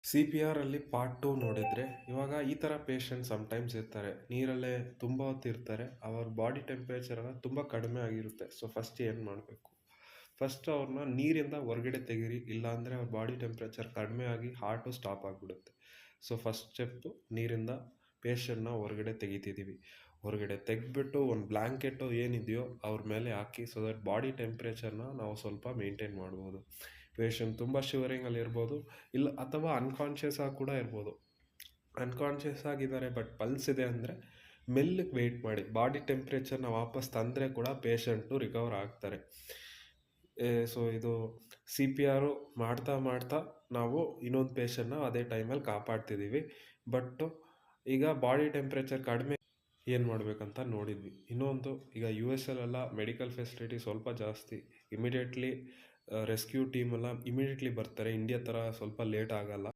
CPR part 2 ನೋಡಿದರೆ, ಇವಾಗ ಈ ಥರ ಪೇಷಂಟ್ ಸಮ್‌ಟೈಮ್ಸ್ ಇರ್ತಾರೆ. ನೀರಲ್ಲೇ ತುಂಬ ಹೊತ್ತು ಇರ್ತಾರೆ. ಅವ್ರ ಬಾಡಿ ಟೆಂಪರೇಚರ್ ತುಂಬ ಕಡಿಮೆ ಆಗಿರುತ್ತೆ. ಸೊ ಫಸ್ಟ್ ಏನು ಮಾಡಬೇಕು? ಫಸ್ಟ್ ಅವ್ರನ್ನ ನೀರಿಂದ ಹೊರಗಡೆ ತೆಗೀರಿ. ಇಲ್ಲಾಂದರೆ ಅವ್ರ ಬಾಡಿ ಟೆಂಪರೇಚರ್ ಕಡಿಮೆ ಆಗಿ ಹಾರ್ಟು ಸ್ಟಾಪ್ ಆಗಿಬಿಡುತ್ತೆ. ಸೊ ಫಸ್ಟ್ ಸ್ಟೆಪ್ಪು ನೀರಿಂದ ಪೇಷಂಟ್‌ನ ಹೊರಗಡೆ ತೆಗಿತಿದ್ದೀವಿ. ಹೊರಗಡೆ ತೆಗೆದ್ಬಿಟ್ಟು ಒಂದು ಬ್ಲ್ಯಾಂಕೆಟು ಏನಿದೆಯೋ ಅವ್ರ ಮೇಲೆ ಹಾಕಿ ಸೊ ದಟ್ ಬಾಡಿ ಟೆಂಪ್ರೇಚರ್ನ ನಾವು ಸ್ವಲ್ಪ ಮೇಂಟೈನ್ ಮಾಡ್ಬೋದು. ಪೇಷಂಟ್ ತುಂಬ ಶಿವರಿಂಗಲ್ಲಿ ಇರ್ಬೋದು, ಇಲ್ಲ ಅಥವಾ ಅನ್ಕಾನ್ಷಿಯಸ್ ಆಗಿ ಕೂಡ ಇರ್ಬೋದು. ಅನ್ಕಾನ್ಷಿಯಸ್ ಆಗಿದ್ದಾರೆ ಬಟ್ ಪಲ್ಸ್ ಇದೆ ಅಂದರೆ ಮೆಲ್ಲಗೆ ವೆಯ್ಟ್ ಮಾಡಿ. ಬಾಡಿ ಟೆಂಪ್ರೇಚರ್ನ ವಾಪಸ್ ತಂದರೆ ಕೂಡ ಪೇಷಂಟು ರಿಕವರ್ ಆಗ್ತಾರೆ. ಸೊ ಇದು CPR ಮಾಡ್ತಾ ಮಾಡ್ತಾ ನಾವು ಇನ್ನೊಂದು ಪೇಷಂಟ್ನ ಅದೇ ಟೈಮಲ್ಲಿ ಕಾಪಾಡ್ತಿದ್ದೀವಿ. ಬಟ್ಟು ಈಗ ಬಾಡಿ ಟೆಂಪ್ರೇಚರ್ ಕಡಿಮೆ ಏನು ಮಾಡಬೇಕಂತ ನೋಡಿದ್ವಿ. ಇನ್ನೊಂದು, ಈಗ US ಮೆಡಿಕಲ್ ಫೆಸಿಲಿಟಿ ಸ್ವಲ್ಪ ಜಾಸ್ತಿ. ಇಮಿಡಿಯೇಟ್ಲಿ ರೆಸ್ಕ್ಯೂ ಟೀಮೆಲ್ಲ ಇಮಿಡಿಯೇಟ್ಲಿ ಬರ್ತಾರೆ. ಇಂಡಿಯಾ ಥರ ಸ್ವಲ್ಪ ಲೇಟ್ ಆಗಲ್ಲ.